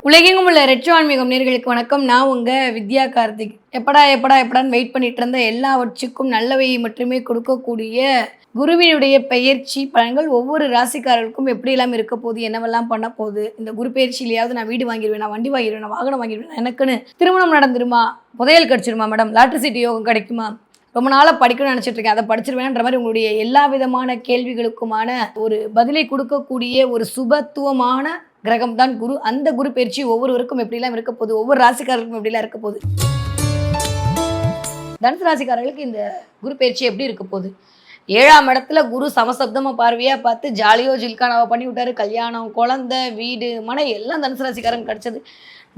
உலகெங்கும் உள்ள ரெட்ரோ ஆன்மீகம் நேர்களுக்கு வணக்கம். நான் உங்க வித்யா கார்த்திக். எப்படான்னு வெயிட் பண்ணிட்டு இருந்த எல்லாவற்றுக்கும் நல்லவை மட்டுமே கொடுக்கக்கூடிய குருவினுடைய பெயர்ச்சி பலன்கள் ஒவ்வொரு ராசிக்காரர்களுக்கும் எப்படியெல்லாம் இருக்க போகுது, என்னவெல்லாம் பண்ண போகுது, இந்த குரு பயிற்சியிலையாவது நான் வீடு வாங்கிடுவேன், வண்டி வாங்கிடுவேன், வாகனம் வாங்கிடுவேன், எனக்குன்னு திருமணம் நடந்துருமா, புதையல் கிடச்சிருமா மேடம், லாட்ரி சீட்டு யோகம் கிடைக்குமா, ரொம்ப நாளாக படிக்கணும்னு நினச்சிட்டு இருக்கேன், அதை படிச்சிருவேன்ற மாதிரி உங்களுடைய எல்லா விதமான கேள்விகளுக்குமான ஒரு பதிலை கொடுக்கக்கூடிய ஒரு சுபத்துவமான கிரகம் தான் குரு. அந்த குரு பயிற்சி ஒவ்வொருவருக்கும் எப்படிலாம் இருக்க போகுது, ஒவ்வொரு ராசிக்காரர்களுக்கும் எப்படிலாம் இருக்க போகுது, தனுசு ராசிக்காரர்களுக்கு இந்த குரு பயிற்சி எப்படி இருக்க போகுது. 7ஆம் இடத்துல குரு சமசப்தமாக பார்வையாக பார்த்து ஜாலியோ ஜில்கானாவை பண்ணி விட்டாரு. கல்யாணம், குழந்தை, வீடு, மனை எல்லாம் தனுசு ராசிக்காரங்க கிடச்சது.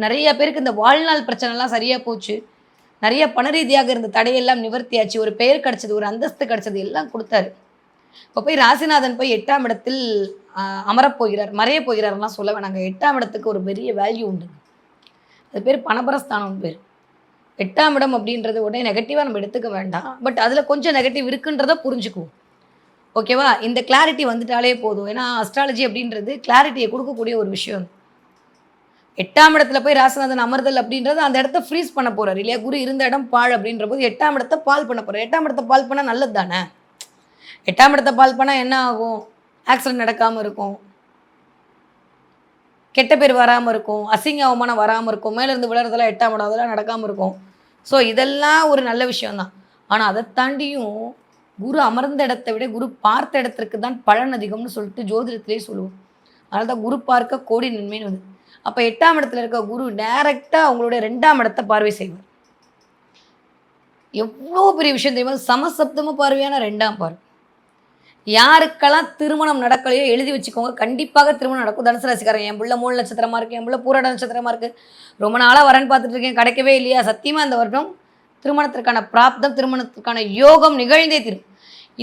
நிறைய பேருக்கு இந்த வாழ்நாள் பிரச்சனைலாம் சரியாக போச்சு. நிறைய பண ரீதியாக இருந்த தடையெல்லாம் நிவர்த்தியாச்சு. ஒரு பெயர் கிடச்சது, ஒரு அந்தஸ்து கிடச்சது, எல்லாம் கொடுத்தாரு. இப்போ போய் ராசிநாதன் போய் 8ஆம் இடத்தில் அமரப்போகிறார், மறைய போகிறார்லாம் சொல்ல வேணாங்க. 8ஆம் இடத்துக்கு ஒரு பெரிய வேல்யூ உண்டு. அது பேர் பணபரஸ்தானம் பேர். 8ஆம் இடம் அப்படின்றது உடனே நெகட்டிவாக நம்ம எடுத்துக்க வேண்டாம். பட் அதில் கொஞ்சம் நெகட்டிவ் இருக்குன்றத புரிஞ்சுக்குவோம். ஓகேவா? இந்த கிளாரிட்டி வந்துட்டாலே போதும். ஏன்னா அஸ்ட்ராலஜி அப்படின்றது கிளாரிட்டியை கொடுக்கக்கூடிய ஒரு விஷயம். 8ஆம் இடத்துல போய் ராசிநாதன் அமர்தல் அப்படின்றது அந்த இடத்த ஃப்ரீஸ் பண்ண போகிறார் இல்லையா? குரு இருந்த இடம் பாழ் அப்படின்ற போது 8ஆம் இடத்த பால் பண்ண போகிறார். 8ஆம் இடத்த பால் பண்ணால் நல்லது தானே? 8ஆம் இடத்த பால் பண்ணால் என்ன ஆகும்? ஆக்சிடென்ட் நடக்காமல் இருக்கும், கெட்ட பேர் வராமல் இருக்கும், அசிங்க அவமானம் வராமல் இருக்கும், மேலேருந்து விழுறதெல்லாம் 8ஆம் இடம் அதெல்லாம் நடக்காமல் இருக்கும். ஸோ இதெல்லாம் ஒரு நல்ல விஷயம்தான். ஆனால் அதை தாண்டியும் குரு அமர்ந்த இடத்தை விட குரு பார்த்த இடத்திற்கு தான் பலன் அதிகம்னு சொல்லிட்டு ஜோதிடத்திலே சொல்லுவோம். அதனால தான் குரு பார்க்க கோடி நன்மைன்னு வந்து. அப்போ 8ஆம் இடத்துல இருக்க குரு டைரெக்டாக அவங்களுடைய 2ஆம் இடத்தை பார்வை செய்வார். எவ்வளோ பெரிய விஷயம் தெரியுமா? சமசப்தமாக பார்வையான 2ஆம் பார்வை. யாருக்கெல்லாம் திருமணம் நடக்கலையோ எழுதி வச்சுக்கோங்க, கண்டிப்பாக திருமணம் நடக்கும். தனுசு ராசிக்காரன், என் பிள்ளை 3 நட்சத்திரமாக இருக்குது, என் பிள்ளை பூராட நட்சத்திரமாக இருக்குது, ரொம்ப நாளாக வரேன்னு பார்த்துட்டு இருக்கேன், கிடைக்கவே இல்லையா? சத்தியமாக இந்த வருடம் திருமணத்திற்கான பிராப்தம், திருமணத்திற்கான யோகம் நிகழ்ந்தே தீரும்.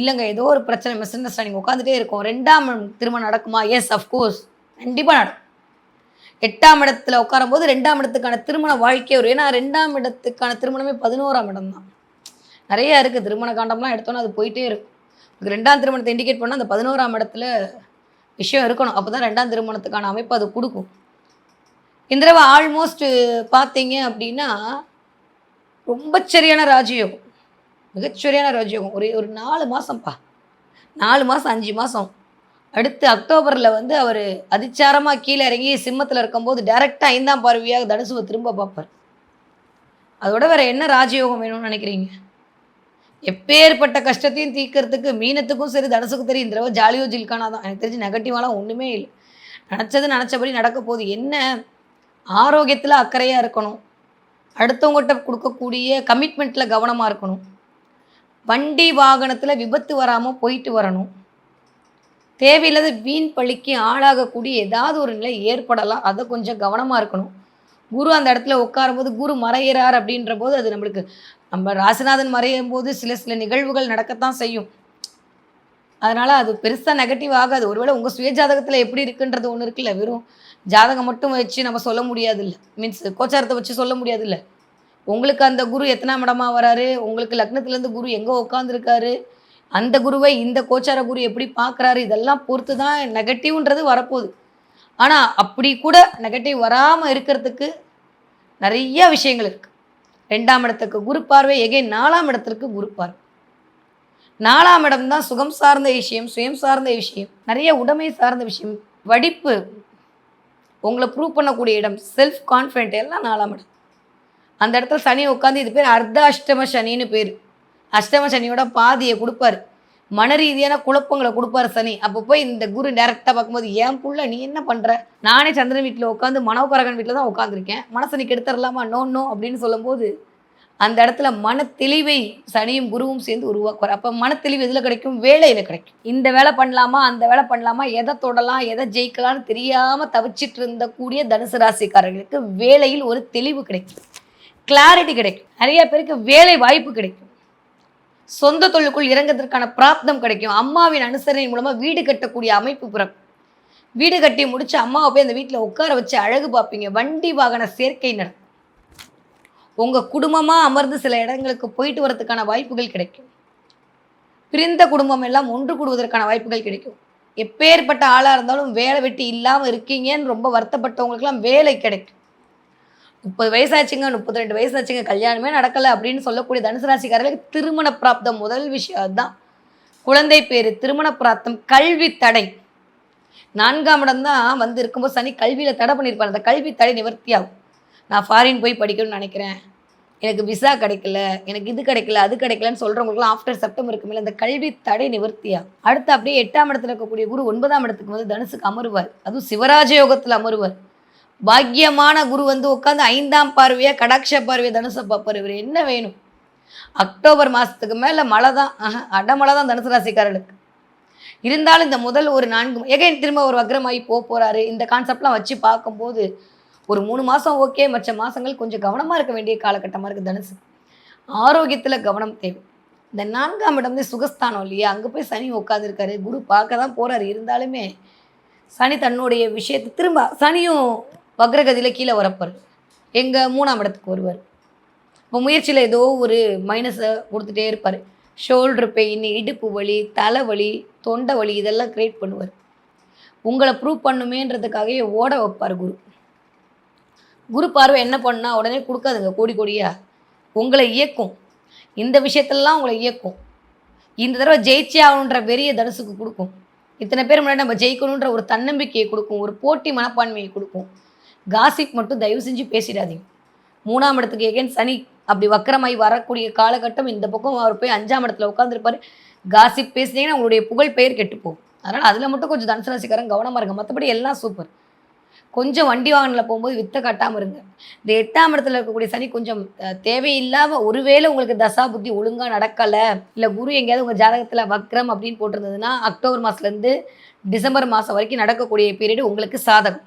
இல்லைங்க ஏதோ ஒரு பிரச்சனை, மிஸ் அண்டர்ஸ்டாண்டிங் உட்காந்துட்டே இருக்கும். 2ஆம் திருமணம் நடக்குமா? எஸ், அஃப்கோர்ஸ், கண்டிப்பாக நடக்கும். 8ஆம் இடத்துல உட்காரும் போது 2ஆம் இடத்துக்கான திருமண வாழ்க்கையே வரும். ஏன்னா 2ஆம் இடத்துக்கான திருமணமே 11ஆம் இடம் தான். நிறைய இருக்குது திருமண காண்டம்லாம் எடுத்தோன்னா அது போயிட்டே இருக்கும். 2ஆம் திருமணத்தை இண்டிகேட் பண்ணால் அந்த 11ஆம் இடத்துல விஷயம் இருக்கணும். அப்போ தான் 2ஆம் திருமணத்துக்கான அமைப்பு அது கொடுக்கும். இந்த தடவை ஆல்மோஸ்ட் பார்த்தீங்க அப்படின்னா ரொம்ப சரியான ராஜயோகம், மிகச்சரியான ராஜயோகம். ஒரு 4 மாதம்ப்பா, 4 மாதம் 5 மாதம். அடுத்து அக்டோபரில் வந்து அவர் அதிச்சாரமாக கீழே இறங்கி சிம்மத்தில் இருக்கும்போது டைரெக்டாக 5ஆம் பார்வையாக தனுசுவை திரும்ப பார்ப்பார். அதோட வேறு என்ன ராஜயோகம் வேணும்னு நினைக்கிறீங்க? எப்பேற்பட்ட கஷ்டத்தையும் தீர்க்கறதுக்கு மீனத்துக்கும் சரி தனுசுக்கும் தெரியும். இந்த தடவை ஜாலியோ ஜில்கானா தான். எனக்கு தெரிஞ்சு நெகட்டிவாலாம் ஒன்றுமே இல்லை. நினச்சபடி நடக்க போகுது. என்ன ஆரோக்கியத்தில் அக்கறையாக இருக்கணும், அடுத்தவங்ககிட்ட கொடுக்கக்கூடிய கமிட்மெண்ட்டில் கவனமாக இருக்கணும், வண்டி வாகனத்தில் விபத்து வராமல் போயிட்டு வரணும், தேவையில்லாத வீண் பழிக்கு ஆளாகக்கூடிய ஏதாவது ஒரு நிலை ஏற்படலாம், அதை கொஞ்சம் கவனமாக இருக்கணும். குரு அந்த இடத்துல உட்காரும்போது குரு மறையிறார் அப்படின்ற போது அது நம்மளுக்கு, நம்ம ராசிநாதன் மறையும் போது சில நிகழ்வுகள் நடக்கத்தான் செய்யும். அதனால் அது பெருசாக நெகட்டிவ் ஆகாது. ஒருவேளை உங்கள் சுய ஜாதகத்தில் எப்படி இருக்குன்றது ஒன்று இருக்குல்ல, வெறும் ஜாதகம் மட்டும் வச்சு நம்ம சொல்ல முடியாது இல்லை, மீன்ஸ் கோச்சாரத்தை வச்சு சொல்ல முடியாது இல்லை. உங்களுக்கு அந்த குரு எத்தனாம் இடமா வராரு, உங்களுக்கு லக்னத்துலேருந்து குரு எங்கே உட்காந்துருக்காரு, அந்த குருவை இந்த கோச்சார குரு எப்படி பார்க்குறாரு, இதெல்லாம் பொறுத்து தான் நெகட்டிவ்ன்றது வரப்போகுது. ஆனால் அப்படி கூட நெகட்டிவ் வராமல் இருக்கிறதுக்கு நிறைய விஷயங்கள் இருக்குது. 2ஆம் இடத்துக்கு குரு பார்வை, எகைன் 4ஆம் இடத்திற்கு குரு பார்வை. 4ஆம் இடம் தான் சுகம் சார்ந்த விஷயம், சுயம் சார்ந்த விஷயம், நிறைய உடைமை சார்ந்த விஷயம், வடிப்பு, உங்களை ப்ரூவ் பண்ணக்கூடிய இடம், செல்ஃப் கான்ஃபிடென்ட் எல்லாம் 4ஆம் இடம். அந்த இடத்துல சனி உட்காந்து, இது பேர் அர்த்த அஷ்டம சனின்னு பேர். அஷ்டம சனியோட பாதியை கொடுப்பார், மன ரீதியான குழப்பங்களை கொடுப்பார் சனி. அப்போ போய் இந்த குரு டேரெக்டாக பார்க்கும்போது, ஏன் புள்ள நீ என்ன பண்ணுற, நானே சந்திரன் வீட்டில் உட்காந்து மனோகரகன் வீட்டில் தான் உட்காந்துருக்கேன், மனசை நீ கெடுத்துடலாமா, நோ அப்படின்னு சொல்லும்போது அந்த இடத்துல மன தெளிவை சனியும் குருவும் சேர்ந்து உருவாக்குவார். அப்போ மன தெளிவு எதில் கிடைக்கும்? வேலையில் கிடைக்கும். இந்த வேலை பண்ணலாமா, அந்த வேலை பண்ணலாமா, எதை தொடலாம், எதை ஜெயிக்கலான்னு தெரியாமல் தவிச்சிட்டு இருந்தக்கூடிய தனுசு ராசிக்காரர்களுக்கு வேலையில் ஒரு தெளிவு கிடைக்கும், கிளாரிட்டி கிடைக்கும். நிறைய பேருக்கு வேலை வாய்ப்பு கிடைக்கும், சொந்த தொழிலுக்குள் இறங்கிறதுக்கான பிராப்தம் கிடைக்கும், அம்மாவின் அனுசரணை மூலமாக வீடு கட்டக்கூடிய அமைப்பு பிறக்கும். வீடு கட்டி முடிச்சு அம்மாவை போய் அந்த வீட்டில் உட்கார வச்சு அழகு பார்ப்பீங்க. வண்டி வாகன சேர்க்கை நடக்கும். உங்கள் குடும்பமாக அமர்ந்து சில இடங்களுக்கு போயிட்டு வரதுக்கான வாய்ப்புகள் கிடைக்கும். பிரிந்த குடும்பம் எல்லாம் ஒன்று கூடுவதற்கான வாய்ப்புகள் கிடைக்கும். எப்பேற்பட்ட ஆளாக இருந்தாலும் வேலை வெட்டி இல்லாமல் இருக்கீங்கன்னு ரொம்ப வருத்தப்பட்டவங்களுக்கெல்லாம் வேலை கிடைக்கும். 30 வயசாச்சுங்க, 32 வயசாச்சுங்க, கல்யாணமே நடக்கல அப்படின்னு சொல்லக்கூடிய தனுசு ராசிக்காரர்களுக்கு திருமண பிராப்தம் முதல் விஷயம் அதுதான். குழந்தை பேரு, திருமண பிராப்தம், கல்வி தடை. 4ஆம் இடம் தான் வந்து இருக்கும்போது சனி கல்வியில தடை பண்ணியிருப்பாரு. அந்த கல்வி தடை நிவர்த்தியாகும். நான் ஃபாரின் போய் படிக்கணும்னு நினைக்கிறேன். எனக்கு விசா கிடைக்கல, எனக்கு இது கிடைக்கல, அது கிடைக்கலன்னு சொல்றவங்களுக்குலாம் ஆஃப்டர் செப்டம்பருக்கு மேல அந்த கல்வி தடை நிவர்த்தியாகும். அடுத்து அப்படியே 8ஆம் இடத்துல இருக்கக்கூடிய குரு 9ஆம் இடத்துக்கு வந்து தனுசுக்கு அமருவார். அதுவும் சிவராஜ யோகத்துல அமருவார். பாக்கியமான குரு வந்து உட்காந்து 5ஆம் பார்வையா கடாட்ச பார்வையா தனுசை பார்ப்பார். இவர் என்ன வேணும்? அக்டோபர் மாசத்துக்கு மேல மழை தான், அடமழை தான் தனுசு ராசிக்காரர்களுக்கு. இருந்தாலும் இந்த முதல் ஒரு 4 எகைன் திரும்ப ஒரு வக்ரமாகி போறாரு. இந்த கான்செப்ட்லாம் வச்சு பார்க்கும்போது ஒரு 3 மாதம் ஓகே, மற்ற மாதங்கள் கொஞ்சம் கவனமாக இருக்க வேண்டிய காலகட்டமாக இருக்குது தனுசு. ஆரோக்கியத்தில் கவனம் தேவை. இந்த 4ஆம் இடம் வந்து சுகஸ்தானம் இல்லையா, அங்கே போய் சனி உட்காந்துருக்காரு. குரு பார்க்க தான் போகிறாரு. இருந்தாலுமே சனி தன்னுடைய விஷயத்தை திரும்ப சனியும் வக்ரகதியில் கீழே வரப்பார். எங்கள் 3ஆம் இடத்துக்கு வருவார். இப்போ முயற்சியில் ஏதோ ஒரு மைனஸை கொடுத்துட்டே இருப்பார். ஷோல்டர் பெயின், இடுப்பு வலி, தலைவலி, தொண்டை வலி இதெல்லாம் க்ரியேட் பண்ணுவார். உங்களை ப்ரூவ் பண்ணுமேன்றதுக்காகவே ஓட வைப்பார் குரு. குரு பார்வை என்ன பண்ணால் உடனே கொடுக்காதுங்க கோடி கோடியாக. உங்களை இயக்கும். இந்த விஷயத்துலலாம் உங்களை இயக்கும். இந்த தடவை ஜெயிச்சே ஆகணுன்ற வெறிய தனுசுக்கு கொடுக்கும். இத்தனை பேர் முன்னாடி நம்ம ஜெயிக்கணுன்ற ஒரு தன்னம்பிக்கையை கொடுக்கும். ஒரு போட்டி மனப்பான்மையை கொடுக்கும். காசிப் மட்டும் தயவு செஞ்சு பேசிடாதீங்க. 3ஆம் இடத்துக்கு எகேன் சனி அப்படி வக்கரமாகி வரக்கூடிய காலகட்டம். இந்த பக்கம் அவர் போய் 5ஆம் இடத்துல உட்காந்துருப்பார். காசிப் பேசுனீங்கன்னா உங்களுடைய புகழ் பெயர் கெட்டு போகும். அதனால் அதில் மட்டும் கொஞ்சம் தனுசு ராசிக்காரங்க கவனமாக இருங்க. மற்றபடி எல்லாம் சூப்பர். கொஞ்சம் வண்டி வாகனத்தில் போகும்போது வித்தை காட்டாமல் இருங்க. இந்த 8ஆம் இடத்துல இருக்கக்கூடிய சனி கொஞ்சம் தேவையில்லாமல், ஒருவேளை உங்களுக்கு தசா புத்தி ஒழுங்காக நடக்கலை, இல்லை குரு எங்கேயாவது உங்கள் ஜாதகத்தில் வக்ரம் அப்படின்னு போட்டிருந்ததுன்னா அக்டோபர் மாதத்துலேருந்து டிசம்பர் மாதம் வரைக்கும் நடக்கக்கூடிய பீரியடு உங்களுக்கு சாதகம்.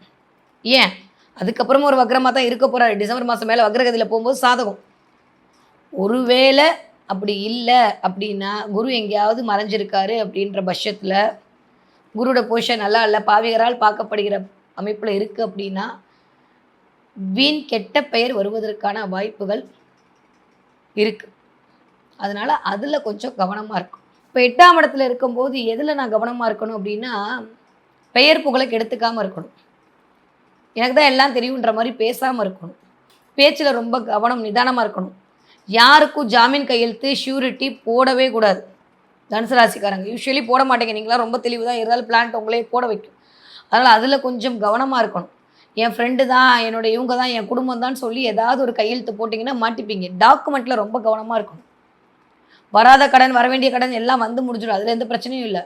ஏன் அதுக்கப்புறமா ஒரு வக்ரமாக தான் இருக்க போகிறாரு. டிசம்பர் மாதம் மேலே வக்ரகதியில் போகும்போது சாதகம். ஒருவேளை அப்படி இல்லை அப்படின்னா குரு எங்கேயாவது மறைஞ்சிருக்காரு அப்படின்ற பட்சத்தில், குருவோட பொசிஷன் நல்லா இல்லை, பாவிகரால் பார்க்கப்படுகிற அமைப்பில் இருக்குது அப்படின்னா வீண் கெட்ட பெயர் வருவதற்கான வாய்ப்புகள் இருக்குது. அதனால் அதில் கொஞ்சம் கவனமாக இருக்கும். இப்போ 8ஆம் இடத்துல இருக்கும்போது எதில் நான் கவனமாக இருக்கணும் அப்படின்னா, பெயர் புகழை கெடுத்துக்காமல் இருக்கணும். எனக்கு தான் எல்லாம் தெரியுன்ற மாதிரி பேசாமல் இருக்கணும். பேச்சில் ரொம்ப கவனம், நிதானமாக இருக்கணும். யாருக்கும் ஜாமீன் கையெழுத்து ஷூரிட்டி போடவே கூடாது. தனுசு ராசிக்காரங்க யூஸ்வலி போட மாட்டேங்க. நீங்களாம் ரொம்ப தெளிவு தான், இருந்தாலும் பிளான்ட் உங்களே போட வைக்கும். அதனால் அதில் கொஞ்சம் கவனமாக இருக்கணும். என் ஃப்ரெண்டு தான், என்னோடய இவங்க தான், என் குடும்பம் தான் சொல்லி ஏதாவது ஒரு கையெழுத்து போட்டிங்கன்னா மாட்டிப்பீங்க. டாக்குமெண்ட்டில் ரொம்ப கவனமாக இருக்கணும். வராத கடன், வர வேண்டிய கடன் எல்லாம் வந்து முடிஞ்சிடும். அதில் எந்த பிரச்சனையும் இல்லை.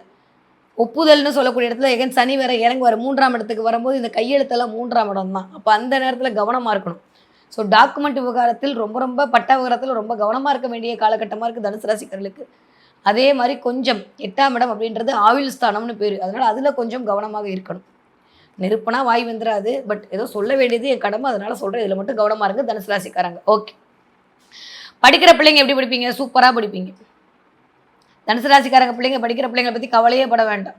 ஒப்புதல்னு சொல்லக்கூடிய இடத்துல எகன் சனி வேற இறங்குவார். 3ஆம் இடத்துக்கு வரும்போது இந்த கையெழுத்தெல்லாம் 3ஆம் இடம் தான். அப்போ அந்த நேரத்தில் கவனமாக இருக்கணும். ஸோ டாக்குமெண்ட் விவகாரத்தில் ரொம்ப பட்ட விவகாரத்தில் ரொம்ப கவனமாக இருக்க வேண்டிய காலகட்டமாக இருக்குது தனுசு ராசிக்காரர்களுக்கு. அதே மாதிரி கொஞ்சம் 8ஆம் இடம் அப்படின்றது ஆயுள் ஸ்தானம்னு பேர். அதனால் அதில் கொஞ்சம் கவனமாக இருக்கணும். நெருப்புனா வாய் வந்துடாது. பட் ஏதோ சொல்ல வேண்டியது என் கடமை, அதனால் சொல்கிறேன். இதில் மட்டும் கவனமாக இருங்க தனுசு ராசிக்காரங்க. ஓகே, படிக்கிற பிள்ளைங்க எப்படி படிப்பீங்க? சூப்பராக படிப்பீங்க. தனுசு ராசிக்காரங்க பிள்ளைங்க படிக்கிற பிள்ளைங்களை பற்றி கவலையே பட வேண்டாம்.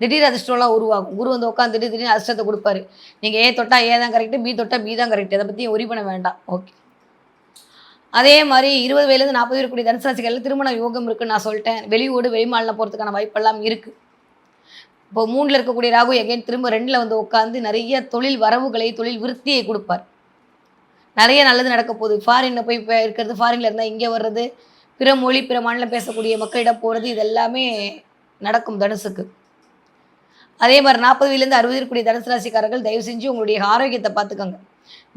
திடீர் அதிர்ஷ்டம்லாம் உருவாகும். குரு வந்து உட்காந்து திடீர்னு அதிர்ஷ்டத்தை கொடுப்பாரு. நீங்கள் ஏ தொட்டா ஏ தான் கரெக்டு, பி தொட்டா பி தான் கரெக்டு. அதை பற்றி ஒரி பண்ண வேண்டாம். ஓகே, அதே மாதிரி 20 வயதுலேருந்து 40 இருக்கக்கூடிய தனுசு ராசிக்காரர்கள் திருமண யோகம் இருக்குன்னு நான் சொல்லிட்டேன். வெளியூடு வெளிமாநிலம் போகிறதுக்கான வாய்ப்பெல்லாம் இருக்குது. இப்போ 3ல் இருக்கக்கூடிய ராகு எகைன் திரும்ப 2ல் வந்து உட்காந்து நிறைய தொழில் வரவுகளை, தொழில் விருத்தியை கொடுப்பார். நிறைய நல்லது நடக்க போகுது. ஃபாரினில் போய் இருக்கிறது, ஃபாரினில் இருந்தால் இங்கே வர்றது, பிற மொழி பிற மாநிலம் பேசக்கூடிய மக்களிடம் போகிறது, இது எல்லாமே நடக்கும் தனுசுக்கு. அதே மாதிரி 40 வயதுலேருந்து 60 இருக்கக்கூடிய தனுசு ராசிக்காரர்கள் தயவு செஞ்சு உங்களுடைய ஆரோக்கியத்தை பார்த்துக்கோங்க.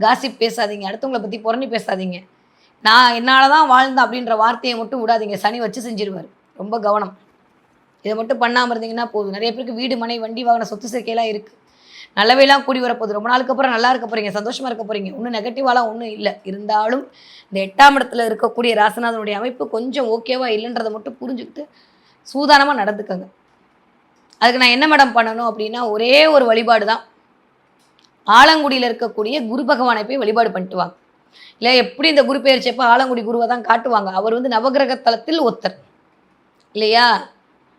காசிப் பேசாதீங்க, அடுத்தவங்களை பற்றி புறணி பேசாதீங்க. நான் என்னால் தான் வாழ்ந்தேன் அப்படின்ற வார்த்தையை மட்டும் விடாதீங்க. சனி வச்சு செஞ்சிருவார். ரொம்ப கவனம். இதை மட்டும் பண்ணாமல் இருந்தீங்கன்னா போதும். நிறைய பேருக்கு வீடு, மனை, வண்டி, வாகன, சொத்து சேர்க்கையெல்லாம் இருக்குது. நல்லவையெல்லாம் கூடி வரப்போகுது. ரொம்ப நாளுக்கு அப்புறம் நல்லா இருக்க போகிறீங்க, சந்தோஷமாக இருக்க போகிறீங்க. ஒன்றும் நெகட்டிவாலாம் ஒன்றும் இல்லை. இருந்தாலும் இந்த 8ஆம் இடத்துல இருக்கக்கூடிய ராசிநாதனுடைய அமைப்பு கொஞ்சம் ஓகேவா இல்லைன்றதை மட்டும் புரிஞ்சுக்கிட்டு சூதானமாக நடந்துக்கங்க. அதுக்கு நான் என்ன மேடம் பண்ணணும் அப்படின்னா, ஒரே ஒரு வழிபாடு தான். ஆலங்குடியில் இருக்கக்கூடிய குரு பகவானை போய் வழிபாடு பண்ணிட்டு வாங்க. இல்லை எப்படி இந்த குரு பெயர்ச்சியப்போ ஆலங்குடி குருவை தான் காட்டுவாங்க. அவர் வந்து நவகிரக தலத்தில் ஒருத்தர் இல்லையா.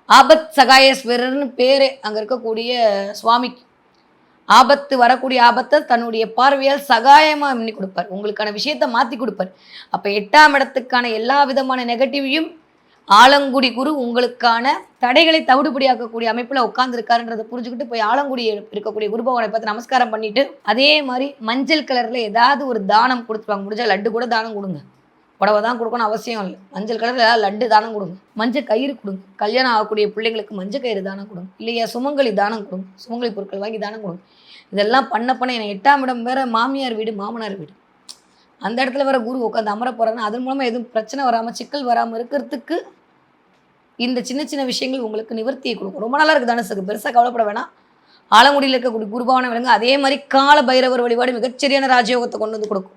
ஆபத் சகாயேஸ்வரர்னு பேர் அங்கே இருக்கக்கூடிய சுவாமிக்கு. ஆபத்து வரக்கூடிய ஆபத்தை தன்னுடைய பார்வையால் சகாயமாக பண்ணி கொடுப்பார். உங்களுக்கான விஷயத்தை மாற்றி கொடுப்பார். அப்போ 8ஆம் இடத்துக்கான எல்லா விதமான நெகட்டிவையும் ஆலங்குடி குரு உங்களுக்கான தடைகளை தவிடுபடியாக்கக்கூடிய அமைப்புல உட்கார்ந்துருக்காருன்றதை புரிஞ்சுக்கிட்டு போய் ஆலங்குடி இருக்கக்கூடிய குரு பகவானை பார்த்து நமஸ்காரம் பண்ணிட்டு, அதே மாதிரி மஞ்சள் கலர்ல ஏதாவது ஒரு தானம் கொடுத்துருவாங்க. முடிஞ்சா லட்டு கூட தானம் கொடுங்க. புடவை தான் கொடுக்கணும் அவசியம் இல்லை. மஞ்சள் கலர்ல லட்டு தானம் கொடுங்க, மஞ்சள் கயிறு கொடுங்க, கல்யாணம் ஆகக்கூடிய பிள்ளைங்களுக்கு மஞ்சள் கயிறு தானம் கொடுங்க, இல்லையா சுமங்கலி தானம் கொடுங்க, சுமங்கலி பொருட்கள் வாங்கி தானம் கொடுங்க. இதெல்லாம் பண்ண எனக்கு 8ஆம் இடம் வேற மாமியார் வீடு மாமனார் வீடு, அந்த இடத்துல வேற குரு உட்காந்து அமர போறாருன்னா அதன் மூலமா எதுவும் பிரச்சனை வராமல் சிக்கல் வராமல் இருக்கிறதுக்கு இந்த சின்ன சின்ன விஷயங்கள் உங்களுக்கு நிவர்த்தியை கொடுக்கும். ரொம்ப நல்லா இருக்குது தனுசுக்கு, பெருசாக கவலைப்பட வேணாம். ஆலங்குடியில் இருக்கக்கூடிய குருபவனை விளங்க. அதே மாதிரி கால பைரவர் வழிபாடு மிகச்சரியான ராஜயோகத்தை கொண்டு வந்து கொடுக்கும்.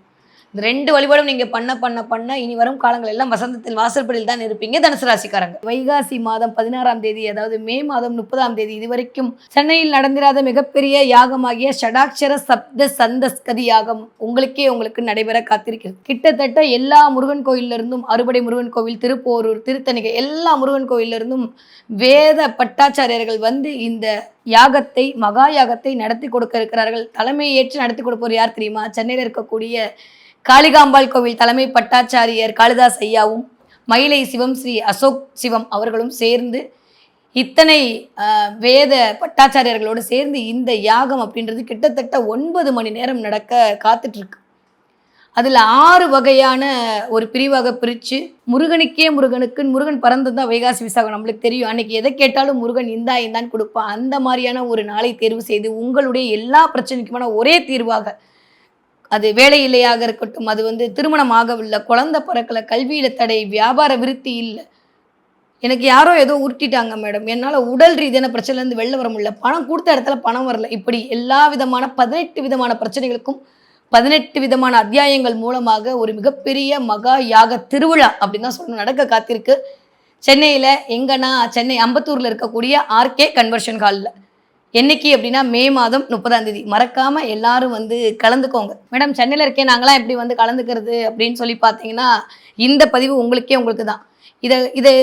இந்த 2 வழிபாடும் நீங்கள் பண்ண இனி வரும் காலங்கள் எல்லாம் வசந்தத்தில் வாசற்படியில் தான் இருப்பீங்க தனுசு ராசிக்காரங்க. வைகாசி மாதம் 16ஆம் தேதி, அதாவது மே மாதம் 30ஆம் தேதி இதுவரைக்கும் சென்னையில் நடந்திராத மிகப்பெரிய யாகமாகிய ஷடாட்சர சப்த சந்தஸ்கதி யாகம் உங்களுக்கு நடைபெற காத்திருக்கிறது. கிட்டத்தட்ட எல்லா முருகன் கோயிலிருந்தும், அறுபடை முருகன் கோவில், திருப்போரூர், திருத்தணிகை, எல்லா முருகன் கோயிலிருந்தும் வேத பட்டாச்சாரியர்கள் வந்து இந்த யாகத்தை, மகா யாகத்தை நடத்தி கொடுக்க இருக்கிறார்கள். தலைமை ஏற்று நடத்தி கொடுப்பவர் யார் தெரியுமா? சென்னையில் இருக்கக்கூடிய காளிகாம்பாள் கோவில் தலைமை பட்டாச்சாரியர் காளிதாஸ் ஐயாவும், மயிலை சிவம் ஸ்ரீ அசோக் சிவம் அவர்களும் சேர்ந்து, இத்தனை வேத பட்டாச்சாரியர்களோடு சேர்ந்து இந்த யாகம் அப்படின்றது கிட்டத்தட்ட 9 மணி நேரம் நடக்க காத்துட்ருக்கு. அதில் 6 வகையான ஒரு பிரிவாக பிரித்து, முருகன் பறந்து தான் வைகாசி விசாகம் நம்மளுக்கு தெரியும். அன்னைக்கு எதை கேட்டாலும் முருகன் இந்தான்னு கொடுப்பான். அந்த மாதிரியான ஒரு நாளை தேர்வு செய்து உங்களுடைய எல்லா பிரச்சனைக்குமான ஒரே தீர்வாக, அது வேலை இல்லையாக இருக்கட்டும், அது வந்து திருமணம் ஆகவில்லை, குழந்தை பிறக்கலை, கல்வியில் தடை, வியாபார விருத்தி இல்லை, எனக்கு யாரோ ஏதோ உருட்டிட்டாங்க மேடம், என்னால் உடல் ரீதியான பிரச்சனைலேருந்து வெளில வர முடியல, பணம் கொடுத்த இடத்துல பணம் வரல, இப்படி எல்லா விதமான 18 விதமான பிரச்சனைகளுக்கும் 18 விதமான அத்தியாயங்கள் மூலமாக ஒரு மிகப்பெரிய மகா யாக திருவிழா அப்படின்னு தான் சொல்லணும் நடக்க காத்திருக்கு. சென்னையில் எங்கன்னா, சென்னை அம்பத்தூரில் இருக்கக்கூடிய ஆர்கே கன்வர்ஷன் ஹாலில். என்னைக்கு அப்படின்னா மே மாதம் 30ஆம் தேதி. மறக்காமல் எல்லாரும் வந்து கலந்துக்கோங்க. மேடம் சென்னையில் இருக்கேன், நாங்களாம் எப்படி வந்து கலந்துக்கிறது அப்படின்னு சொல்லி பார்த்தீங்கன்னா, இந்த பதிவு உங்களுக்கு தான். இதை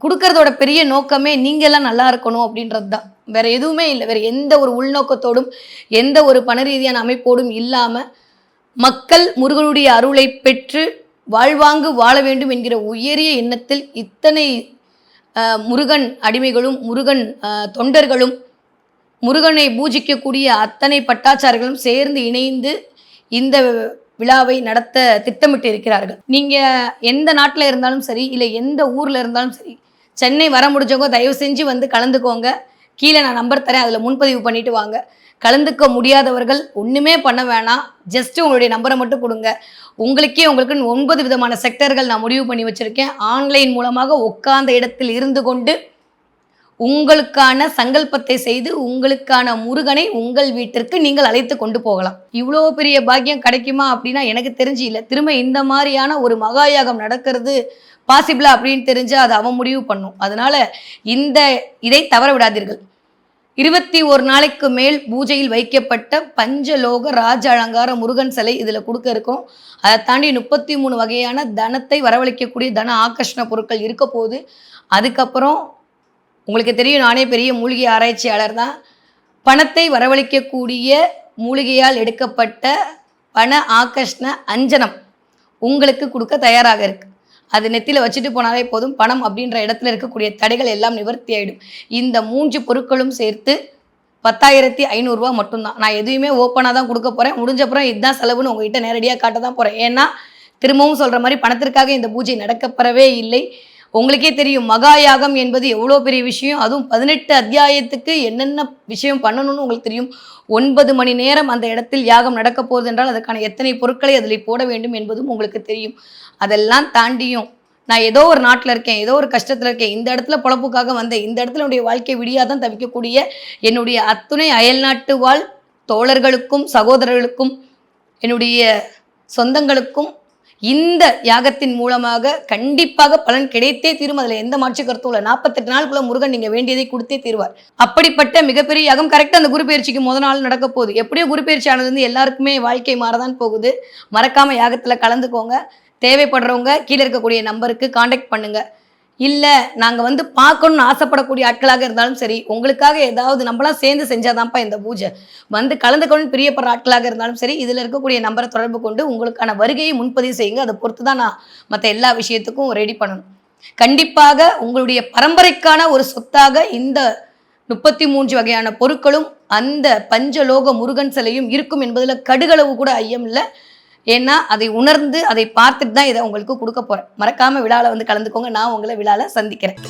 கொடுக்கறதோட பெரிய நோக்கமே நீங்கள்லாம் நல்லா இருக்கணும் அப்படின்றது தான், வேறு எதுவுமே இல்லை. வேறு எந்த ஒரு உள்நோக்கத்தோடும் எந்த ஒரு பண ரீதியான அமைப்போடும் இல்லாமல் மக்கள் முருகனுடைய அருளை பெற்று வாழ்வாங்கு வாழ வேண்டும் என்கிற உயரிய எண்ணத்தில் இத்தனை முருகன் அடிமைகளும், முருகன் தொண்டர்களும், முருகனை பூஜிக்கக்கூடிய அத்தனை பட்டாச்சாரிகளும் சேர்ந்து இணைந்து இந்த விழாவை நடத்த திட்டமிட்டு இருக்கிறார்கள். நீங்கள் எந்த நாட்டில் இருந்தாலும் சரி, இல்லை எந்த ஊரில் இருந்தாலும் சரி, சென்னை வர முடிஞ்சவங்க தயவு செஞ்சு வந்து கலந்துக்கோங்க. கீழே நான் நம்பர் தரேன், அதில் முன்பதிவு பண்ணிட்டு வாங்க. கலந்துக்க முடியாதவர்கள் ஒன்றுமே பண்ண வேணாம், ஜஸ்ட்டு உங்களுடைய நம்பரை மட்டும் கொடுங்க. உங்களுக்கு 9 விதமான செக்டர்கள் நான் முடிவு பண்ணி வச்சுருக்கேன். ஆன்லைன் மூலமாக உட்கார்ந்த இடத்தில் இருந்து கொண்டு உங்களுக்கான சங்கல்பத்தை செய்து உங்களுக்கான முருகனை உங்கள் வீட்டிற்கு நீங்கள் அழைத்து கொண்டு போகலாம். இவ்வளோ பெரிய பாக்கியம் கிடைக்குமா அப்படின்னா எனக்கு தெரிஞ்சு இல்லை. திரும்ப இந்த மாதிரியான ஒரு மகாயாகம் நடக்கிறது பாசிபிளா அப்படின்னு தெரிஞ்சு அதை அவன் முடிவு பண்ணும். அதனால இதை தவற விடாதீர்கள். 21 நாளைக்கு மேல் பூஜையில் வைக்கப்பட்ட பஞ்சலோக ராஜ அலங்கார முருகன் சிலை இதில் கொடுக்க இருக்கும். அதை தாண்டி 33 வகையான தனத்தை வரவழைக்கக்கூடிய தன ஆகர்ஷண பொருட்கள் இருக்க போகுது. அதுக்கப்புறம் உங்களுக்கு தெரியும், நானே பெரிய மூலிகை ஆராய்ச்சியாளர் தான். பணத்தை வரவழைக்கக்கூடிய மூலிகையால் எடுக்கப்பட்ட பண ஆகர்ஷண அஞ்சனம் உங்களுக்கு கொடுக்க தயாராக இருக்குது. அது நெத்தியில் வச்சுட்டு போனாலே போதும், பணம் அப்படின்ற இடத்துல இருக்கக்கூடிய தடைகள் எல்லாம் நிவர்த்தி ஆகிடும். இந்த 3 பொருட்களும் சேர்த்து 10,500 ரூபா மட்டும்தான். நான் எதுவுமே ஓப்பனாக தான் கொடுக்க போகிறேன். முடிஞ்சப்புறம் இதுதான் செலவுன்னு உங்ககிட்ட நேரடியாக காட்ட தான் போகிறேன். ஏன்னா திரும்பவும் சொல்கிற மாதிரி பணத்திற்காக இந்த பூஜை நடக்கப்பெறவே இல்லை. உங்களுக்கே தெரியும், மகாயாகம் என்பது எவ்வளோ பெரிய விஷயம். அதுவும் 18 அத்தியாயத்துக்கு என்னென்ன விஷயம் பண்ணணும்னு உங்களுக்கு தெரியும். 9 மணி நேரம் அந்த இடத்தில் யாகம் நடக்க போகுது என்றால் அதற்கான எத்தனை பொருட்களை அதில் போட வேண்டும் என்பதும் உங்களுக்கு தெரியும். அதெல்லாம் தாண்டியும் நான் ஏதோ ஒரு நாட்டில் இருக்கேன், ஏதோ ஒரு கஷ்டத்தில் இருக்கேன், இந்த இடத்துல பொழப்புக்காக வந்தேன், இந்த இடத்துல என்னுடைய வாழ்க்கை விடியாதான் தவிக்கக்கூடிய என்னுடைய அத்துணை அயல்நாட்டு வாழ் தோழர்களுக்கும் சகோதரர்களுக்கும் என்னுடைய சொந்தங்களுக்கும் இந்த யாகத்தின் மூலமாக கண்டிப்பாக பலன் கிடைத்தே தீரும். அதில் எந்த மாற்று கருத்தும் இல்லை. 48 நாளுக்குள்ள முருகன் நீங்கள் வேண்டியதை கொடுத்தே தீர்வார். அப்படிப்பட்ட மிகப்பெரிய யாகம் கரெக்டாக அந்த குரு பயிற்சிக்கு முதல் நாள் நடக்க போகுது. எப்படியோ குரு பயிற்சி ஆனது எல்லாருக்குமே வாழ்க்கை மாறதான் போகுது. மறக்காமல் யாகத்தில் கலந்துக்கோங்க. தேவைப்படுறவங்க கீழே இருக்கக்கூடிய நம்பருக்கு காண்டாக்ட் பண்ணுங்கள். இல்லை நாங்கள் வந்து பார்க்கணுன்னு ஆசைப்படக்கூடிய ஆட்களாக இருந்தாலும் சரி, உங்களுக்காக ஏதாவது நம்மளாம் சேர்ந்து செஞ்சாதான்ப்பா இந்த பூஜை, வந்து கலந்துக்கணும்னு பிரியப்படுற ஆட்களாக இருந்தாலும் சரி, இதில் இருக்கக்கூடிய நம்பரை தொடர்பு கொண்டு உங்களுக்கான வருகையை முன்பதிவு செய்யுங்க. அதை பொறுத்து தான் நான் மற்ற எல்லா விஷயத்துக்கும் ரெடி பண்ணணும். கண்டிப்பாக உங்களுடைய பரம்பரைக்கான ஒரு சொத்தாக இந்த 33 வகையான பொருட்களும் அந்த பஞ்சலோக முருகன் சிலையும் இருக்கும் என்பதில் கடுகளவு கூட ஐயம் இல்லை. ஏன்னா அதை உணர்ந்து அதை பார்த்துட்டு தான் இதை உங்களுக்கு கொடுக்க போகிறேன். மறக்காமல் விழாவில் வந்து கலந்துக்கோங்க. நான் உங்களை விழாவில் சந்திக்கிறேன்.